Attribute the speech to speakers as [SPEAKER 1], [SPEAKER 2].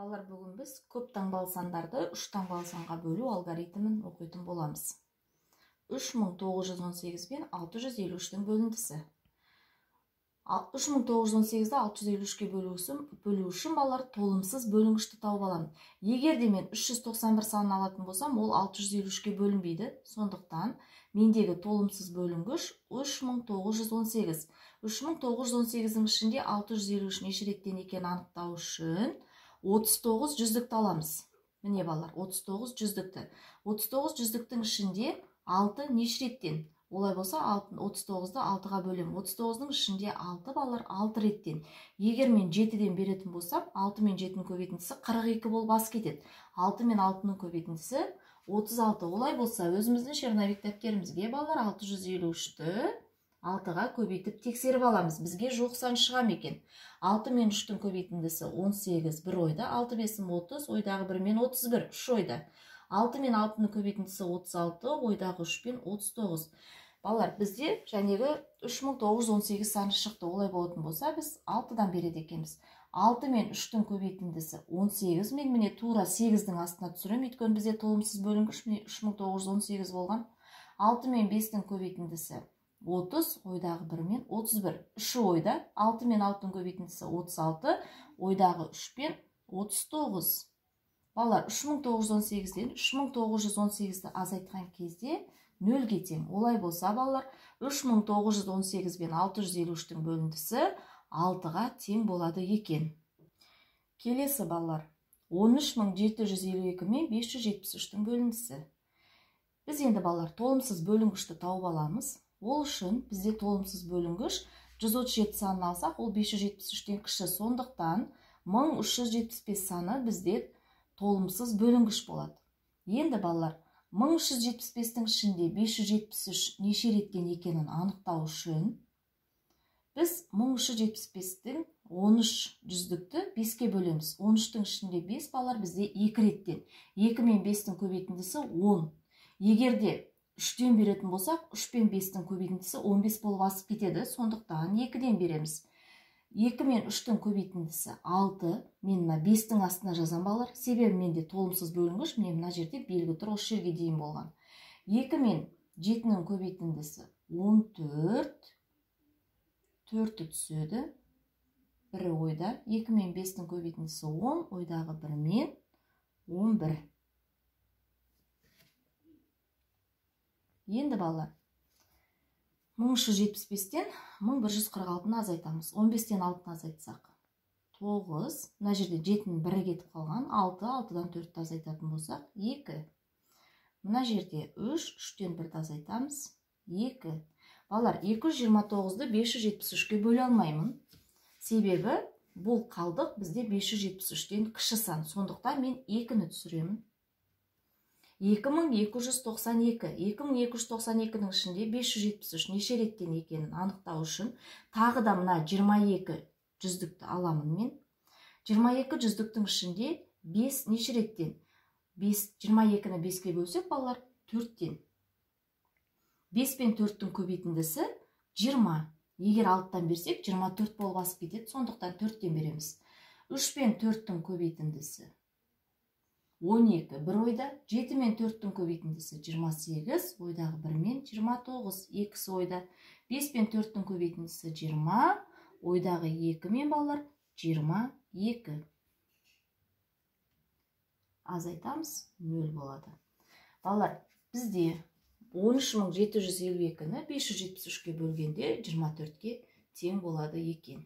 [SPEAKER 1] Балалар, бүгін біз көп таңбалы сандарды үш таңбалы санға бөлу алгоритмін оқитын боламыз. 3918 пен 653-тің бөліндісі. 3918-ді 653-ке бөлу үшін балалар толымсыз бөлінгішті тауып аламын. Егер де мен 391 санын алатын болсам, ол 653-ке бөлінбейді. Сондықтан мендегі толымсыз бөлінгіш 3918. 3918-дің ішінде 653 неше реттен екенін анықтау үшін 39 жүздікті аламыз. Міне балалар, 39 жүздікті. 39 жүздіктің ішінде 6 неше реттен? Олай болса 39-ды 6-ға бөлем. 39-ның ішінде 6 балалар 6 реттен. Егер мен 7-ден беретін болсам, 6 мен 7-нің көбейтіндісі 42 болып бас кетеді. 6 мен 6-ның көбейтіндісі 36. Олай болса, өзіміздің черновик дәптерімізге балалар 653-ті 6-ға көбейтіп тексеріп аламыз. Бізге жоқ сан шыға ма екен? 6 мен 3-тің көбейтіндісі 18, 1 ойда. 6 5-ім 30, ойдағы 1 мен 31, 3 ойда. 6 мен 6-ның көбейтіндісі 36, ойдағы 3 пен 39. Балалар, бізде жәнегі 3918 саны шықты. Олай болатын болса, біз 6-дан береді екенбіз. 6 мен 3-тің көбейтіндісі 18. Мен міне тура 8-дің астына түсірем. Өйткені бізде толымсыз бөлінгіш 3918 болған. 6 мен 5-тің көбейтіндісі 30, ойдағы 1 мен 31. 3 ойда. 6 мен 6-тың көбейтіндісі 36, ойдағы 3 пен 39. Балалар, 3918-ден 3918-ді азайтқан кезде 0-ге тең. Олай болса, балалар, 3918 бен 653-тің бөліндісі 6-ға тең болады екен. Келесі балалар, 13752 мен 573-тің бөліндісі. Біз енді балалар толымсыз бөлінгішті тауып аламыз. Ол үшін бізде толымсыз бөлінгіш 137 санын алсақ, ол 573-тен кіші. Сондықтан 1375 саны бізде толымсыз бөлінгіш болады. Енді балалар, 1375-тің ішінде 573 неше реттен екенін анықтау үшін біз 1375-тің 13 жүздікті 5-ке бөлеміз. 13-тің ішінде 5 балалар бізде 2 реттен. 2 мен 5-тің көбейтіндісі 10. Егер де 3-тен беретін болсақ, 3 пен 5-тің көбейтіндісі 15 болып асып кетеді. Сондықтан 2-ден береміз. 2 мен 3-тің көбейтіндісі 6. Мен мына 5-тің астына жазам балалар. Себебі менде толымсыз бөлінгіш, міне мына жерде белгі тұр, осы жерге дейін болған. 2 мен 7-нің көбейтіндісі 14. 4-ті түседі. 1 ойда. 2 мен 5-тің көбейтіндісі 10, ойдағы 1 мен 11. Енді балалар, 1375-тен 1146-ны азайтамыз. 15-тен 6-ны азайтсақ 9, мына жерде 7-ның 1-і кетіп қалған, 6, 6-дан 4-ті азайтатын болсақ 2. Мына жерде 3, 3-тен 1-ті азайтамыз 2. Балалар, 229-ды 573-ке бөле алмаймын. Себебі бұл қалдық бізде 573-тен кіші сан. Сондықтан мен 2-ні түсіремін. 2292. 2292-ның ішінде 573 неше реттен екенін анықтау үшін тағы да мына 22 жүздікті аламын мен. 22 жүздіктің ішінде 5 неше реттен? 22-ні 5-ке бөлсек, балалар, 4-тен. 5 пен 4-тің көбейтіндісі 20. Егер 6-тан берсек, 24 болып асып кетеді. Сондықтан 4-тен береміз. 3 пен 4-тің көбейтіндісі 12, 1 ойда. 7 мен 4-тің көбейтіндісі 28, ойдағы 1 мен 29, 2 ойда. 5 пен 4-тің көбейтіндісі 20, ойдағы 2 мен балалар 22. Азайтамыз, 0 болады. Балалар, бізде 13752-ні 573-ке бөлгенде 24-ке тең болады екен.